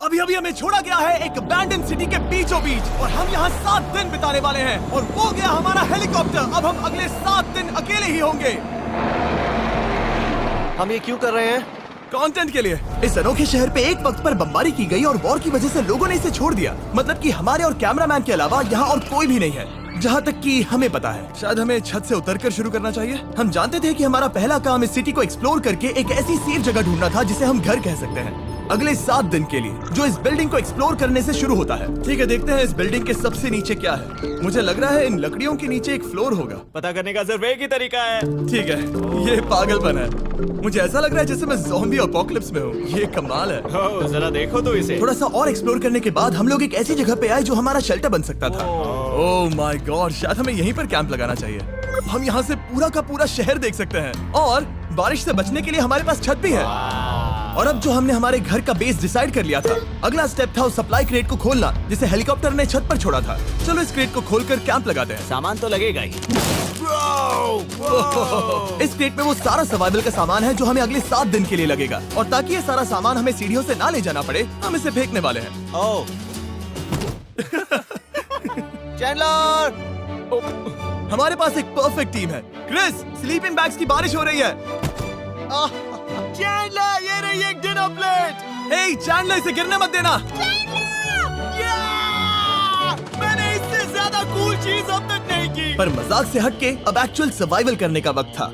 अभी अभी हमें छोड़ा गया है एक अबैंडन सिटी के बीचों बीच और हम यहाँ 7 दिन बिताने वाले हैं और वो गया हमारा हेलीकॉप्टर। अब हम अगले 7 दिन अकेले ही होंगे। हम ये क्यों कर रहे हैं? कंटेंट के लिए। इस अनोखे शहर पे एक वक्त पर बमबारी की गई और वॉर की वजह से लोगों ने इसे छोड़ दिया। मतलब कि हमारे और कैमरामैन के अलावा यहाँ और कोई भी नहीं है, जहाँ तक कि हमें पता है। शायद हमें छत से उतरकर शुरू करना चाहिए। हम जानते थे कि हमारा पहला काम इस सिटी को एक्सप्लोर करके एक ऐसी सेफ जगह ढूंढना था जिसे हम घर कह सकते हैं, अगले 7 दिन के लिए, जो इस बिल्डिंग को एक्सप्लोर करने से शुरू होता है। ठीक है, देखते हैं इस बिल्डिंग के सबसे नीचे क्या है। मुझे लग रहा है इन लकड़ियों के नीचे एक फ्लोर होगा। पता करने का सिर्फ एक ही तरीका है। ठीक है, ये पागलपन है। मुझे ऐसा लग रहा है जैसे मैं ज़ॉम्बी अपोकलिप्स में हूँ। ये कमाल है। ओह, जरा देखो तो इसे। थोड़ा सा और एक्सप्लोर करने के बाद हम लोग एक ऐसी जगह पे आए जो हमारा शेल्टर बन सकता था। ओह माय गॉड, शायद हमें यहीं पर कैंप लगाना चाहिए। हम यहाँ से पूरा का पूरा शहर देख सकते हैं और बारिश से बचने के लिए हमारे पास छत भी है। और अब जो हमने हमारे घर का बेस डिसाइड कर लिया था, अगला स्टेप था उस सप्लाई क्रेट को खोलना जिसे हेलीकॉप्टर ने छत पर छोड़ा था। चलो इस क्रेट को खोलकर कैंप लगाते हैं। सामान तो लगेगा ही। इस क्रेट में वो सारा सर्वाइवल का सामान है जो हमें अगले 7 दिन के लिए लगेगा। और ताकि ये सारा सामान हमें सीढ़ियों से ना ले जाना पड़े, हम इसे फेंकने वाले हैं। ओह, चैंडलर! हमारे पास एक परफेक्ट टीम है। क्रिस, स्लीपिंग बैग्स की बारिश हो रही है। चैंडलर, ये रही एक डिनर प्लेट। हे चैंडलर, इसे गिरने मत देना। मैंने इससे ज्यादा कूल चीज अब तक नहीं की। पर मजाक से हटके अब एक्चुअल सर्वाइवल करने का वक्त था।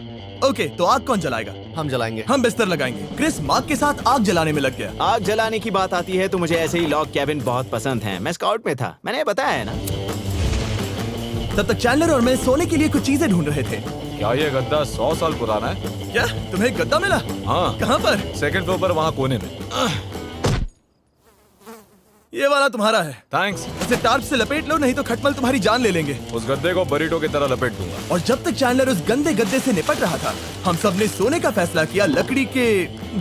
ओके, तो आग कौन जलाएगा? हम जलाएंगे। हम बिस्तर लगाएंगे। क्रिस मार्क के साथ आग जलाने में लग गया। आग जलाने की बात आती है तो मुझे ऐसे ही लॉग कैबिन बहुत पसंद है। मैं स्काउट में था, मैंने बताया है ना। तब तक चैंडलर और मैं सोने के लिए कुछ चीजें ढूंढ रहे थे। क्या ये गद्दा 100 साल पुराना है? क्या तुम्हें एक गद्दा मिला? हाँ, कहाँ पर? सेकंड फ्लोर पर, वहाँ कोने में। ये वाला तुम्हारा है। थैंक्स। इसे टार्प से लपेट लो, नहीं तो खटमल तुम्हारी जान ले लेंगे। उस गद्दे को बरीटो की तरह लपेट दूंगा। और जब तक चैंडलर उस गंदे गद्दे से निपट रहा था, हम सब ने सोने का फैसला किया लकड़ी के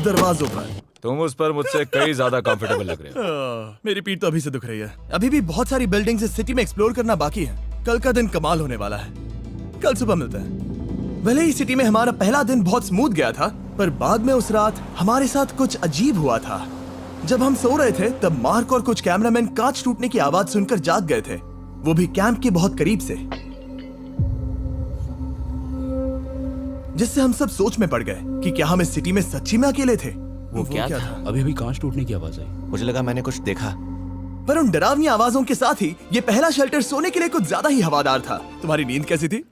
दरवाजों पर। तुम उस पर मुझसे कई ज्यादा कंफर्टेबल लग रहे हो। मेरी पीठ तो अभी से दुख रही है। अभी भी बहुत सारी बिल्डिंग्स इस सिटी में एक्सप्लोर करना बाकी है। कल का दिन कमाल होने वाला है। कल सुबह मिलते हैं। भले ही सिटी में हमारा पहला दिन बहुत स्मूथ गया था, पर बाद में उस रात हमारे साथ कुछ अजीब हुआ था। जब हम सो रहे थे तब मार्क और कुछ कैमरामैन कांच टूटने की आवाज सुनकर जाग गए थे, वो भी कैंप के बहुत करीब से, जिससे हम सब सोच में पड़ गए कि क्या हम इस सिटी में सच्ची में अकेले थे। वो क्या था? अभी अभी कांच टूटने की आवाज आई। मुझे लगा मैंने कुछ देखा। पर उन डरावनी आवाजों के साथ ही ये पहला शेल्टर सोने के लिए कुछ ज्यादा ही हवादार था। तुम्हारी नींद कैसी थी?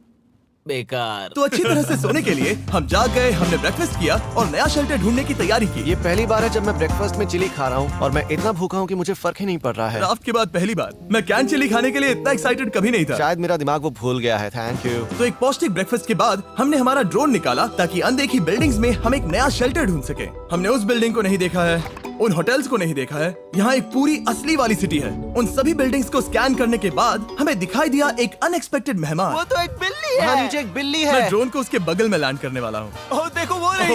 बेकार। तो अच्छी तरह से सोने के लिए हम जाग गए। हमने ब्रेकफास्ट किया और नया शेल्टर ढूंढने की तैयारी की। ये पहली बार है जब मैं ब्रेकफास्ट में चिली खा रहा हूँ और मैं इतना भूखा हूँ कि मुझे फर्क ही नहीं पड़ रहा है। ड्राफ्ट के बाद पहली बार मैं कैन चिली खाने के लिए इतना एक्साइटेड कभी नहीं था। शायद मेरा दिमाग वो भूल गया है। Thank you. तो एक पौष्टिक ब्रेकफास्ट के बाद हमने हमारा ड्रोन निकाला ताकि अनदेखी बिल्डिंग्स में हम एक नया शेल्टर ढूंढ सके। हमने उस बिल्डिंग को नहीं देखा है, उन होटल्स को नहीं देखा है। यहाँ एक पूरी असली वाली सिटी है। उन सभी बिल्डिंग्स को स्कैन करने के बाद हमें दिखाई दिया एक अनएक्सपेक्टेड मेहमान। वो तो एक बिल्ली वहाँ है। नीचे एक बिल्ली मैं है। ड्रोन को उसके बगल में लैंड करने वाला हूँ। ओह, देखो वो रही।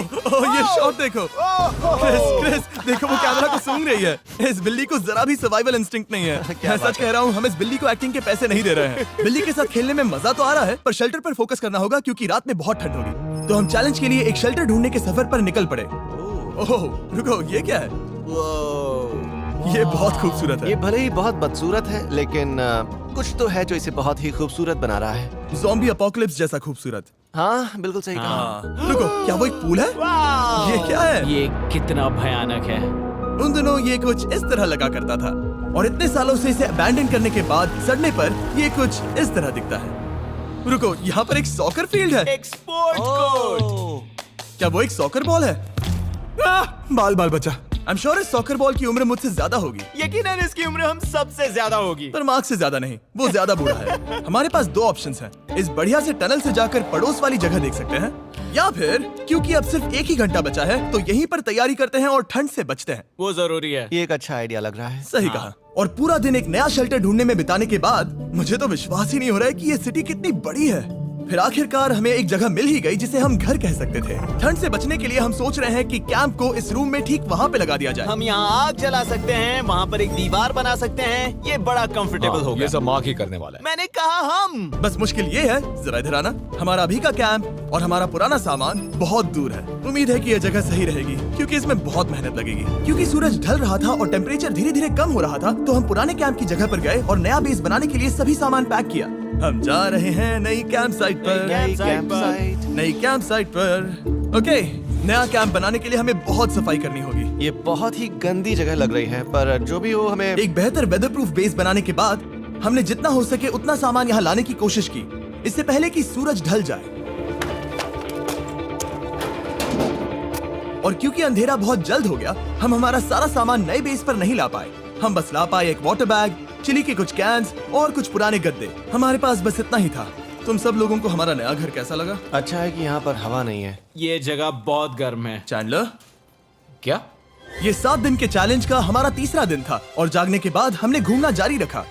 ये शॉट देखो। क्रिस, देखो वो कैमरा को सूंघ रही है। इस बिल्ली को जरा भी सर्वाइवल इंस्टिंक्ट नहीं है। क्या मैं बात सच कह रहा हूँ, हम इस बिल्ली को एक्टिंग के पैसे नहीं दे रहे हैं। बिल्ली के साथ खेलने में मजा तो आ रहा है, पर शेल्टर पर फोकस करना होगा क्योंकि रात में बहुत ठंड होगी। तो हम चैलेंज के लिए एक शेल्टर ढूंढने के सफर पर निकल पड़े। ओह रुको, ये क्या है? ये बहुत खूबसूरत है। ये भले ही बहुत बदसूरत है, लेकिन कुछ तो है जो इसे बहुत ही खूबसूरत बना रहा है। ज़ॉम्बी अपोकलिप्स जैसा खूबसूरत। हाँ, बिल्कुल सही कहा। हाँ। रुको, क्या वो एक पूल है? ये क्या है? ये कितना भयानक है। उन दिनों ये कुछ इस तरह लगा करता था और इतने सालों से इसे अबैंडन करने के बाद सड़ने पर ये कुछ इस तरह दिखता है। रुको, यहाँ पर एक सॉकर फील्ड है। एक स्पोर्ट्स कोर्ट। क्या वो एक सॉकर बॉल है? बाल बाल बचा। आई एम श्योर इस सॉकर बॉल की उम्र मुझसे ज्यादा होगी। यकीनन इसकी उम्र हम सबसे ज्यादा होगी। पर मार्क से ज्यादा नहीं, वो ज्यादा बूढ़ा है। हमारे पास 2 ऑप्शंस हैं। इस बढ़िया से टनल से जाकर पड़ोस वाली जगह देख सकते हैं, या फिर क्योंकि अब सिर्फ 1 ही घंटा बचा है तो यहीं पर तैयारी करते हैं और ठंड से बचते हैं। वो जरूरी है। ये एक अच्छा आइडिया लग रहा है। सही कहा। और पूरा दिन एक नया शेल्टर ढूंढने में बिताने के बाद मुझे तो विश्वास ही नहीं हो रहा है कि ये सिटी कितनी बड़ी है। फिर आखिरकार हमें एक जगह मिल ही गई जिसे हम घर कह सकते थे। ठंड से बचने के लिए हम सोच रहे हैं कि कैंप को इस रूम में ठीक वहाँ पे लगा दिया जाए। हम यहाँ आग जला सकते हैं, वहाँ पर एक दीवार बना सकते हैं। ये बड़ा कंफर्टेबल होगा। ये सब मार्क ही करने वाला है। मैंने कहा हम। बस मुश्किल ये है, जरा इधर आना, हमारा अभी का कैंप और हमारा पुराना सामान बहुत दूर है। उम्मीद है कि यह जगह सही रहेगी क्योंकि इसमें बहुत मेहनत लगेगी। क्योंकि सूरज ढल रहा था और टेम्परेचर धीरे धीरे कम हो रहा था, तो हम पुराने कैंप की जगह पर गए और नया बेस बनाने के लिए सभी सामान पैक किया। हम जा रहे हैं नई कैंप साइट पर। नई कैंप साइट पर। ओके, नया कैंप बनाने के लिए हमें बहुत सफाई करनी होगी। ये बहुत ही गंदी जगह लग रही है, पर जो भी हो हमें एक बेहतर वेदर प्रूफ बेस बनाने के बाद हमने जितना हो सके उतना सामान यहाँ लाने की कोशिश की, इससे पहले कि सूरज ढल जाए। और क्योंकि अंधेरा बहुत जल्द हो गया, हम हमारा सारा सामान नए बेस पर नहीं ला पाए। हम बस ला पाए एक वाटर बैग, चिली के कुछ कैंस और कुछ पुराने गद्दे। हमारे पास बस इतना ही था। तुम सब लोगों को हमारा नया घर कैसा लगा? अच्छा है कि यहाँ पर हवा नहीं है। ये जगह बहुत गर्म है। चैंडलर, क्या? ये 7 दिन के चैलेंज का हमारा तीसरा दिन था और जागने के बाद हमने घूमना जारी रखा।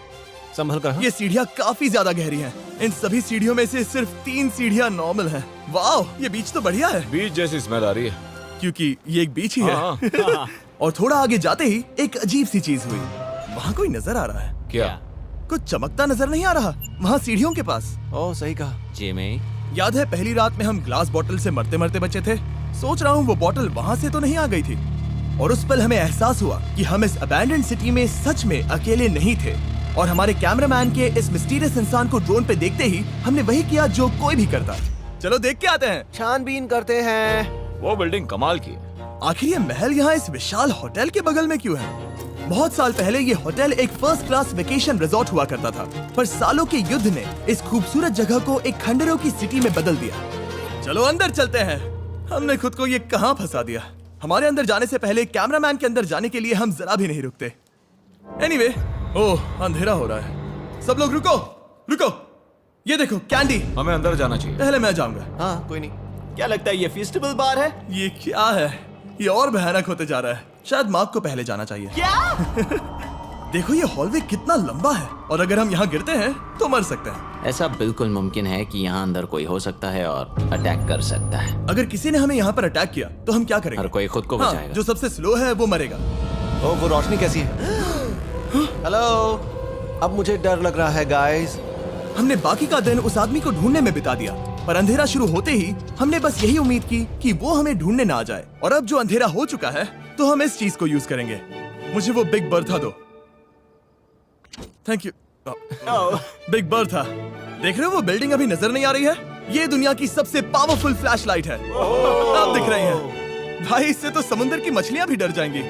संभल कर। हाँ? ये सीढ़ियाँ काफी ज्यादा गहरी हैं। इन सभी सीढ़ियों में से सिर्फ 3 सीढ़ियाँ नॉर्मल हैं। वाह, ये बीच तो बढ़िया है बीच जैसी स्मेल आ रही है। क्योंकि ये एक बीच ही है। हाँ। और थोड़ा आगे जाते ही एक अजीब सी चीज हुई। वहाँ कोई नजर आ रहा है। क्या? कुछ चमकता नजर नहीं आ रहा वहाँ सीढ़ियों के पास। ओह, सही कहा। जिमी, याद है पहली रात में हम ग्लास बॉटल से मरते मरते बचे थे? सोच रहा हूँ वो बॉटल वहाँ से तो नहीं आ गई थी। और उस पल हमें एहसास हुआ कि हम इस अबैंडन्ड सिटी में सच में अकेले नहीं थे। और हमारे कैमरामैन के इस मिस्टीरियस इंसान को ड्रोन पे देखते ही हमने वही किया जो कोई भी करता। चलो देख के आते हैं। छानबीन करते हैं। वो बिल्डिंग कमाल की है। आखिर ये महल यहाँ इस विशाल होटल के बगल में क्यों है? बहुत साल पहले ये होटल एक फर्स्ट क्लास वेकेशन रिजॉर्ट हुआ करता था, पर सालों के युद्ध ने इस खूबसूरत जगह को एक खंडरों की सिटी में बदल दिया। चलो अंदर चलते हैं। हमने खुद को ये कहाँ फंसा दिया। हमारे अंदर जाने से पहले कैमरामैन के अंदर जाने के लिए हम जरा भी नहीं रुकते। एनीवे, ओह अंधेरा हो रहा है। सब लोग रुको, रुको। ये देखो कैंडी। हमें अंदर जाना चाहिए। पहले मैं जाऊंगा। हाँ, कोई नहीं। क्या लगता है ये फेस्टिवल बार है? ये क्या है? ये और भयानक होते जा रहा है। शायद मार्क को पहले जाना चाहिए। क्या? देखो ये हॉलवे कितना लंबा है और अगर हम यहाँ गिरते हैं तो मर सकते हैं। ऐसा बिल्कुल मुमकिन है कि यहाँ अंदर कोई हो सकता है और अटैक कर सकता है। अगर किसी ने हमें यहाँ पर अटैक किया तो हम क्या करेंगे? हर कोई खुद को हाँ, बचाएगा। जो सबसे स्लो है वो मरेगा। ओह, वो रोशनी कैसी है? हेलो, अब मुझे डर लग रहा है गाइस। हमने बाकी का दिन उस आदमी को ढूंढने में बिता दिया, पर अंधेरा शुरू होते ही हमने बस यही उम्मीद की कि वो हमें ढूंढने ना आ जाए। और अब जो अंधेरा हो चुका है तो हम इस चीज को यूज करेंगे। मुझे वो बिग बर्था दो। Thank you. Big Bertha. देख रहे हो वो बिल्डिंग अभी नजर नहीं आ रही है? ये दुनिया की सबसे पावरफुल फ्लैशलाइट है। आप दिख रही हैं। भाई इससे तो समुद्र की मछलियां भी डर जाएंगी।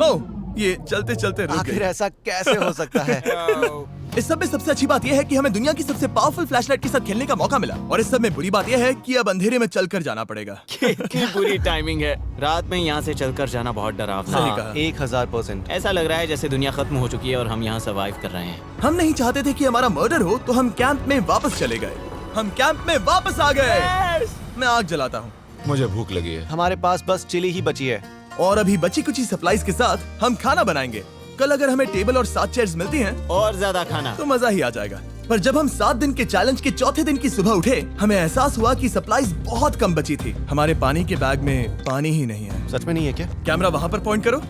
ओह, ये चलते चलते रुक आखिर गई। ऐसा कैसे हो सकता है? इस सब में सबसे अच्छी बात यह है कि हमें दुनिया की सबसे पावरफुल फ्लैशलाइट के साथ खेलने का मौका मिला। और इस सब में बुरी बात यह है कि अब अंधेरे में चलकर जाना पड़ेगा। कितनी बुरी टाइमिंग है। रात में यहाँ से चलकर जाना बहुत डरावना सही है। कहा। 1000%। ऐसा लग रहा है जैसे दुनिया खत्म हो चुकी है और हम यहाँ सर्वाइव कर रहे हैं। हम नहीं चाहते थे कि हमारा मर्डर हो, तो हम कैंप में वापस चले गए। हम कैंप में वापस आ गए। मैं आग जलाता हूँ। मुझे भूख लगी है। हमारे पास बस चिली ही बची है। और अभी बची कुची सप्लाईज के साथ हम खाना बनाएंगे। कल अगर हमें टेबल और 7 चेयर्स मिलती हैं और ज्यादा खाना तो मजा ही आ जाएगा। पर जब हम 7 दिन के चैलेंज के चौथे दिन की सुबह उठे, हमें एहसास हुआ कि सप्लाईज बहुत कम बची थी। हमारे पानी के बैग में पानी ही नहीं है। सच में नहीं है क्या? कैमरा वहाँ पर पॉइंट करो।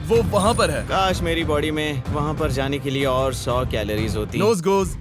वो वहाँ पर है। काश मेरी बॉडी में वहाँ पर जाने के लिए और 100 कैलोरीज होती। नोज गोज।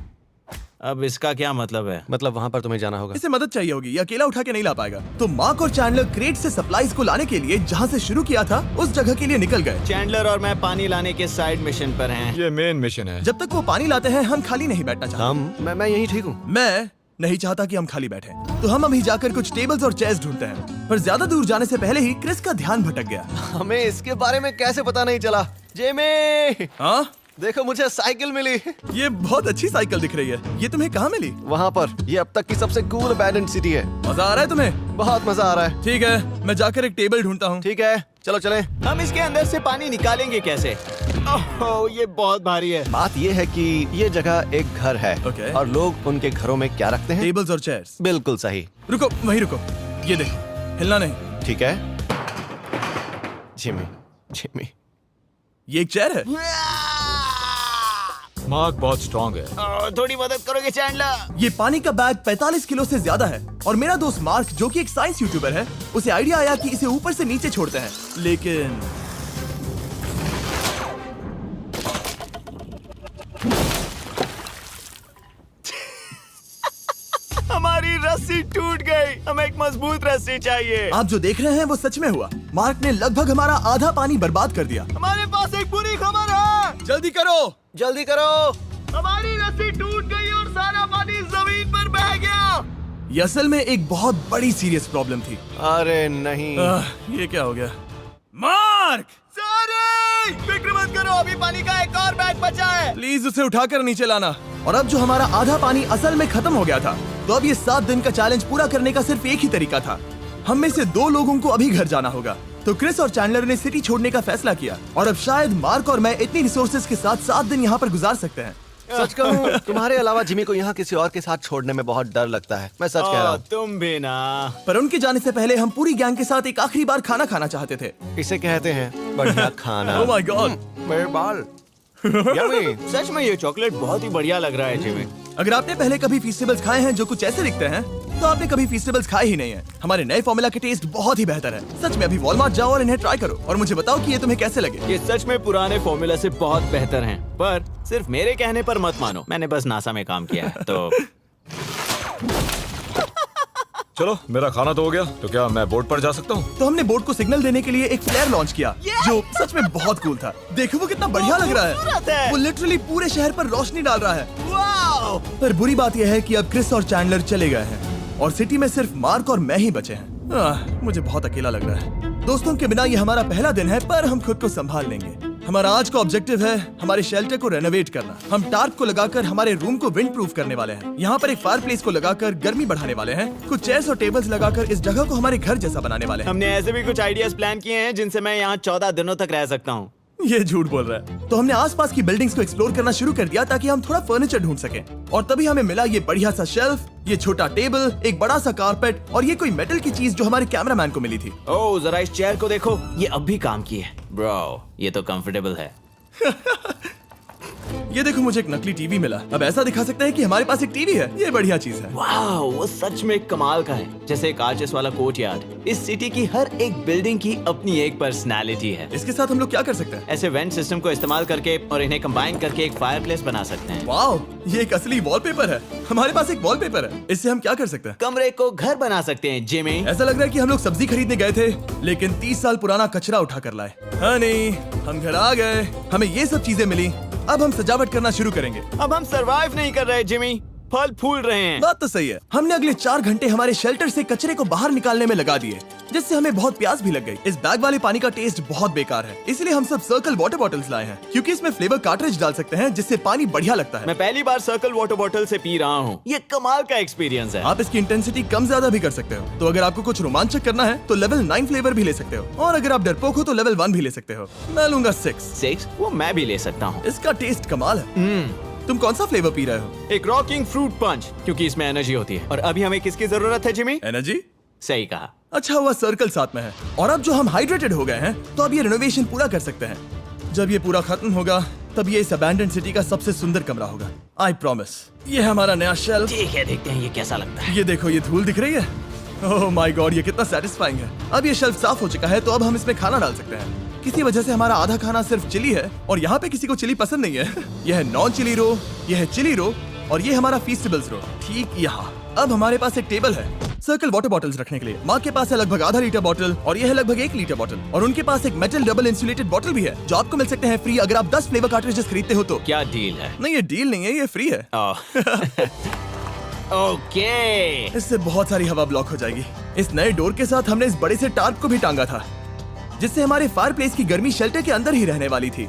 अब इसका क्या मतलब है? मतलब वहाँ पर तुम्हें जाना होगा। इसे मदद चाहिए होगी, ये अकेला उठा के नहीं ला पाएगा। तो मार्क और चैंडलर क्रेट से सप्लाईज को लाने के लिए जहाँ से शुरू किया था उस जगह के लिए निकल गए। चैंडलर और मैं पानी लाने के साइड मिशन पर हैं। ये मेन मिशन है। जब तक वो पानी लाते हैं हम खाली नहीं बैठना चाहते। मैं यही ठीक हूँ। मैं नहीं चाहता कि हम खाली बैठे, तो हम अभी जाकर कुछ टेबल्स और चेयर्स ढूंढते हैं। पर ज्यादा दूर जाने से पहले ही क्रिस का ध्यान भटक गया। हमें इसके बारे में कैसे पता नहीं चला? जेमी, हाँ, देखो मुझे साइकिल मिली। ये बहुत अच्छी साइकिल दिख रही है। ये तुम्हें कहाँ मिली? वहाँ पर। ये अब तक की सबसे कूल अबैंडन्ड सिटी है। मजा आ रहा है तुम्हें? बहुत मजा आ रहा है। ठीक है, मैं जाकर एक टेबल ढूंढता हूँ। ठीक है, चलो चलें। हम इसके अंदर से पानी निकालेंगे कैसे? ओह, ये बहुत भारी है। बात ये है कि ये जगह एक घर है। Okay. और लोग उनके घरों में क्या रखते हैं? टेबल्स और चेयर्स। बिल्कुल सही। रुको, वहीं रुको। ये देखो, हिलना नहीं। ठीक है। Jimmy, Jimmy. ये एक चेयर है। मार्क बहुत स्ट्रांग है। थोड़ी मदद करोगे चैंडलर? ये पानी का बैग 45 किलो से ज्यादा है और मेरा दोस्त मार्क जो कि एक साइंस यूट्यूबर है, उसे आइडिया आया कि इसे ऊपर से नीचे छोड़ते हैं, लेकिन हमारी रस्सी टूट गई। हमें एक मजबूत रस्सी चाहिए। आप जो देख रहे हैं वो सच में हुआ। मार्क ने लगभग हमारा आधा पानी बर्बाद कर दिया। हमारे पास एक बुरी खबर है। जल्दी करो। जल्दी करो। हमारी रस्सी टूट गई और सारा पानी जमीन पर बह गया। ये असल में एक बहुत बड़ी सीरियस प्रॉब्लम थी। अरे नहीं। ये क्या हो गया? मार्क, सॉरी, फिक्र मत करो, अभी पानी का एक और बैग बचा है। प्लीज उसे उठाकर नीचे लाना। और अब जो हमारा आधा पानी असल में खत्म हो गया था, तो अब ये 7 दिन का चैलेंज पूरा करने का सिर्फ एक ही तरीका था। हम में से 2 लोगों को अभी घर जाना होगा। तो क्रिस और चैंडलर ने सिटी छोड़ने का फैसला किया और अब शायद मार्क और मैं इतनी रिसोर्सेज के साथ 7 दिन यहाँ पर गुजार सकते हैं। सच कहूँ, तुम्हारे अलावा जिमी को यहाँ किसी और के साथ छोड़ने में बहुत डर लगता है। मैं सच कह रहा हूँ। तुम भी ना। पर उनके जाने से पहले हम पूरी गैंग के साथ एक आखिरी बार खाना खाना चाहते थे। इसे कहते हैं बढ़िया खाना। ओह माय गॉड, मेरे बाल। यम्मी। सच में ये चॉकलेट बहुत ही बढ़िया लग रहा है जिमी। अगर आपने पहले कभी फीस्टेबल्स खाए हैं जो कुछ ऐसे दिखते हैं, तो आपने कभी फीस्टेबल्स खाए ही नहीं है। हमारे नए फॉर्मूला के टेस्ट बहुत ही बेहतर है। सच में अभी वॉलमार्ट जाओ और इन्हें ट्राई करो और मुझे बताओ कि ये तुम्हें कैसे लगे। ये सच में पुराने फॉर्मूला से बहुत बेहतर हैं, पर सिर्फ मेरे कहने पर मत मानो। मैंने बस नासा में काम किया है तो। चलो मेरा खाना तो हो गया, तो क्या मैं बोट पर जा सकता हूँ? तो हमने बोट को सिग्नल देने के लिए एक फ्लेयर लॉन्च किया, जो सच में बहुत कूल था। देखो वो कितना बढ़िया लग रहा खूबसूरत है। है। वो लिटरली पूरे शहर पर रोशनी डाल रहा है। वाओ! पर बुरी बात यह है कि अब क्रिस और चैंडलर चले गए हैं और सिटी में सिर्फ मार्क और मैं ही बचे हैं। मुझे बहुत अकेला लग रहा है। दोस्तों के बिना ये हमारा पहला दिन है, पर हम खुद को संभाल लेंगे। हमारा आज का ऑब्जेक्टिव है हमारे शेल्टर को रेनोवेट करना। हम टार्प को लगाकर हमारे रूम को विंड प्रूफ करने वाले हैं। यहाँ पर एक फायर प्लेस को लगाकर गर्मी बढ़ाने वाले हैं। कुछ चेयर्स और टेबल्स लगाकर इस जगह को हमारे घर जैसा बनाने वाले हैं। हमने ऐसे भी कुछ आइडियाज प्लान किए हैं जिनसे मैं यहाँ 14 दिनों तक रह सकता हूँ। ये झूठ बोल रहा है। तो हमने आसपास की बिल्डिंग्स को एक्सप्लोर करना शुरू कर दिया ताकि हम थोड़ा फर्नीचर ढूंढ सकें। और तभी हमें मिला ये बढ़िया सा शेल्फ, ये छोटा टेबल, एक बड़ा सा कारपेट और ये कोई मेटल की चीज जो हमारे कैमरामैन को मिली थी। ओह, जरा इस चेयर को देखो, ये अब भी काम की है। ब्रो, ये तो कंफर्टेबल है। ये देखो, मुझे एक नकली टीवी मिला। अब ऐसा दिखा सकते हैं कि हमारे पास एक टीवी है। ये बढ़िया चीज है। वाओ, वो सच में कमाल का है। जैसे एक आर्चेस वाला कोर्टयार्ड। इस सिटी की हर एक बिल्डिंग की अपनी एक पर्सनालिटी है। इसके साथ हम लोग क्या कर सकते हैं? ऐसे वेंट सिस्टम को इस्तेमाल करके और इन्हें कंबाइन करके एक फायरप्लेस बना सकते हैं। वाओ, ये एक असली वॉलपेपर है। हमारे पास एक वॉलपेपर है। इससे हम क्या कर सकते हैं? कमरे को घर बना सकते हैं जिमी। ऐसा लग रहा है कि हम लोग सब्जी खरीदने गए थे, लेकिन 30 साल पुराना कचरा उठा कर लाए। हाँ नहीं, हम घर आ गए, हमें ये सब चीजें मिली। अब हम सजावट करना शुरू करेंगे। अब हम सरवाइव नहीं कर रहे जिमी, फल फूल रहे हैं। बात तो सही है। हमने अगले 4 घंटे हमारे शेल्टर से कचरे को बाहर निकालने में लगा दिए, जिससे हमें बहुत प्यास भी लग गई। इस बैग वाले पानी का टेस्ट बहुत बेकार है, इसलिए हम सब सर्कल वाटर बॉटल्स लाए हैं, क्योंकि इसमें फ्लेवर कार्ट्रिज डाल सकते हैं जिससे पानी बढ़िया लगता है। मैं पहली बार सर्कल वाटर बॉटल से पी रहा हूँ। ये कमाल का एक्सपीरियंस है। आप इसकी इंटेंसिटी कम ज्यादा भी कर सकते हो। तो अगर आपको कुछ रोमांचक करना है तो लेवल 9 फ्लेवर भी ले सकते हो, और अगर आप डरपोक हो तो लेवल 1 भी ले सकते हो। मैं लूंगा 6। वो मैं भी ले सकता हूँ। इसका टेस्ट कमाल है। तुम कौन सा फ्लेवर पी रहे हो? एक रॉकिंग फ्रूट पंच, क्योंकि इसमें एनर्जी होती है। और अभी हमें किसकी जरूरत है जिमी? एनर्जी? सही कहा। अच्छा हुआ सर्कल साथ में है। और अब जो हम हाइड्रेटेड हो गए हैं, तो अब ये रिनोवेशन पूरा कर सकते हैं। जब ये पूरा खत्म होगा, तब ये इस अबैंडन सिटी का सबसे सुंदर कमरा होगा। I promise. ये है हमारा नया शेल्फ। ठीक है, देखते हैं ये कैसा लगता है। ये देखो, ये धूल दिख रही है। ओह माय गॉड, ये कितना सेटिस्फाइंग है। अब ये शेल्फ साफ हो चुका है, तो अब हम इसमें खाना डाल सकते हैं। किसी वजह से हमारा आधा खाना सिर्फ चिली है, और यहाँ पे किसी को चिली पसंद नहीं है। यह है नॉन चिली रो, यह है चिली रो, और ये हमारा फीस्टेबल्स रो ठीक यहाँ। अब हमारे पास एक टेबल है सर्कल वाटर बॉटल्स रखने के लिए। माँ के पास है लगभग आधा लीटर बॉटल, और यह है लगभग 1 लीटर बॉटल, और उनके पास एक मेटल डबल इंसुलेटेड बॉटल भी है, जो आपको मिल सकते हैं फ्री अगर आप 10 फ्लेवर कार्ट्रिजेस खरीदते हो तो। क्या डील है? नहीं, ये डील नहीं है, ये फ्री है। ओके। इससे बहुत सारी हवा ब्लॉक हो जाएगी। इस नए डोर के साथ हमने इस बड़े से टार्प को भी टांगा था, जिससे हमारे फायर प्लेस की गर्मी शेल्टर के अंदर ही रहने वाली थी।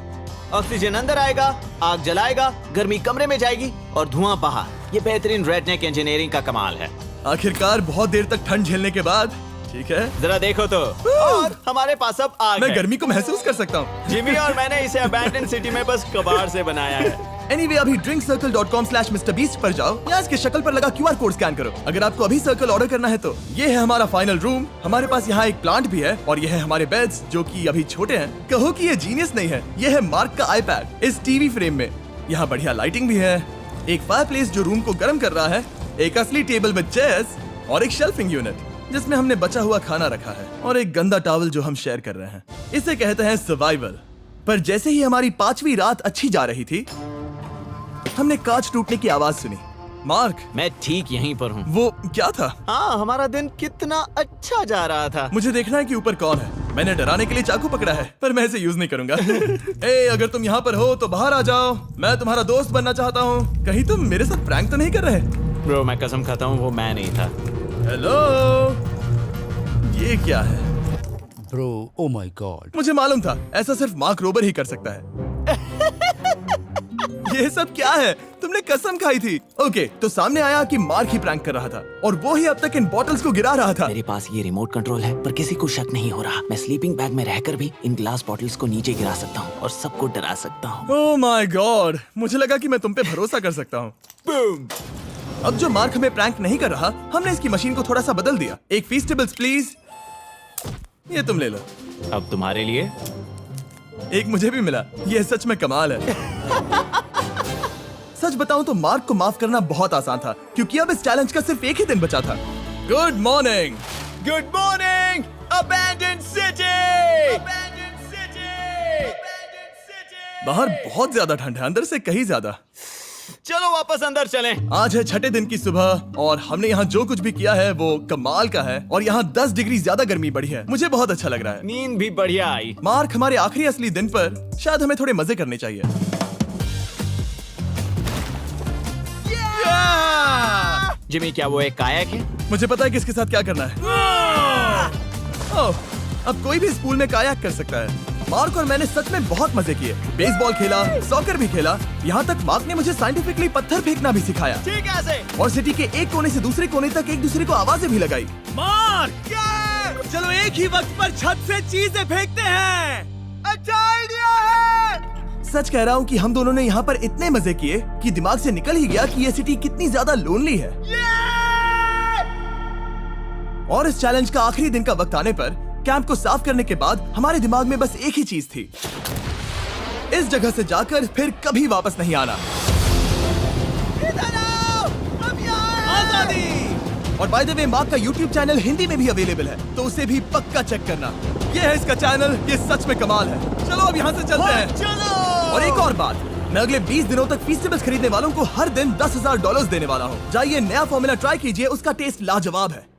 ऑक्सीजन अंदर आएगा, आग जलाएगा, गर्मी कमरे में जाएगी और धुआं बाहर। ये बेहतरीन रेडनेक इंजीनियरिंग का कमाल है। आखिरकार बहुत देर तक ठंड झेलने के बाद, ठीक है, जरा देखो तो। और हमारे पास अब आग मैं है। गर्मी को महसूस कर सकता हूँ। जिमी और मैंने इसे अबैंडन सिटी में बस कबाड़ से बनाया है। Anyway, अभी drinkcircle.com/MrBeast पर जाओ या इसके शक्ल पर लगा QR कोड स्कैन करो। अगर आपको अभी सर्कल ऑर्डर करना है तो ये है हमारा फाइनल रूम। हमारे पास यहाँ एक प्लांट भी है, और ये है हमारे बेड्स जो कि अभी छोटे हैं। कहो कि ये जीनियस नहीं है, ये है मार्क का iPad इस टीवी फ्रेम में। यहाँ बढ़िया लाइटिंग भी है, एक फायरप्लेस जो रूम को गर्म कर रहा है, एक असली टेबल विद चेयर्स और एक शेल्फिंग यूनिट जिसमें हमने बचा हुआ खाना रखा है और एक गंदा टॉवल जो हम शेयर कर रहे हैं। इसे कहते हैं सर्वाइवल। पर जैसे ही हमारी 5वीं रात अच्छी जा रही थी, हमने कांच टूटने की आवाज सुनी। मार्क, मैं ठीक यहीं पर हूँ। वो क्या था? हाँ, हमारा दिन कितना अच्छा जा रहा था। मुझे देखना है कि ऊपर कौन है। मैंने डराने के लिए चाकू पकड़ा है, पर मैं इसे यूज नहीं करूंगा। ए, अगर तुम यहाँ पर हो तो बाहर आ जाओ। मैं तुम्हारा दोस्त बनना चाहता हूँ। कहीं तुम मेरे साथ प्रैंक तो नहीं कर रहे? ब्रो, मैं कसम खाता हूँ वो मैं नहीं था। हेलो, ये क्या है? Bro, oh my God. मुझे मालूम था ऐसा सिर्फ मार्क रोबर ही कर सकता है। ये सब क्या है? तुमने कसम खाई थी। ओके, तो सामने आया कि मार्क ही प्रैंक कर रहा था और वो ही अब तक इन बॉटल्स को गिरा रहा था। मेरे पास ये रिमोट कंट्रोल है, पर किसी को शक नहीं हो रहा। मैं स्लीपिंग बैग में रहकर भी इन ग्लास बॉटल्स को नीचे गिरा सकता हूँ और सबको डरा सकता हूँ। ओह माय गॉड, मुझे लगा कि मैं तुम पे भरोसा कर सकता हूँ। अब जो मार्क हमें प्रैंक नहीं कर रहा, हमने इसकी मशीन को थोड़ा सा बदल दिया। एक फीस्टेबल्स प्लीज। ये तुम ले लो। अब तुम्हारे लिए एक मुझे भी मिला। ये सच में कमाल है। सच बताऊं तो मार्क को माफ करना बहुत आसान था, क्योंकि अब इस चैलेंज का सिर्फ एक ही दिन बचा था। Good morning. Good morning abandoned city. बाहर बहुत ज्यादा ठंड है, अंदर से कहीं ज्यादा। चलो वापस अंदर चलें। आज है 6ठे दिन की सुबह और हमने यहाँ जो कुछ भी किया है वो कमाल का है और यहाँ 10 डिग्री ज्यादा गर्मी बढ़ी है। मुझे बहुत अच्छा लग रहा है। नींद भी बढ़िया आई। मार्क, हमारे आखिरी असली दिन पर शायद हमें थोड़े मजे करने चाहिए। जिमी, क्या वो एक कायाक है? मुझे पता है किसके साथ क्या करना है। ओह, अब कोई भी इस पूल में कायाक कर सकता है। मार्क और मैंने सच में बहुत मजे किए। बेसबॉल खेला, सॉकर भी खेला। यहाँ तक मार्क ने मुझे साइंटिफिकली पत्थर फेंकना भी सिखाया। ठीक है। और सिटी के एक कोने से दूसरे कोने तक एक दूसरे को आवाजें भी लगाई। मार्क, चलो एक ही वक्त पर छत से चीजें फेंकते हैं। अच्छा आइडिया है। सच कह रहा हूँ कि हम दोनों ने यहाँ पर इतने मजे किए कि दिमाग से निकल ही गया कि ये सिटी कितनी ज्यादा लोनली है। और इस चैलेंज का आखिरी दिन का वक्त आने पर कैंप को साफ करने के बाद हमारे दिमाग में बस एक ही चीज थी, इस जगह से जाकर फिर कभी वापस नहीं आना। आजादी। और बाय द वे, मार्क का YouTube चैनल हिंदी में भी अवेलेबल है, तो उसे भी पक्का चेक करना। ये है इसका चैनल, ये सच में कमाल है। चलो अब यहाँ से चलते हैं। चलो। और एक और बात, मैं अगले 20 दिनों तक फीस्टेबल्स खरीदने वालों को हर दिन $10,000 देने वाला हूँ। जाइए, नया फॉर्मूला ट्राई कीजिए, उसका टेस्ट लाजवाब है।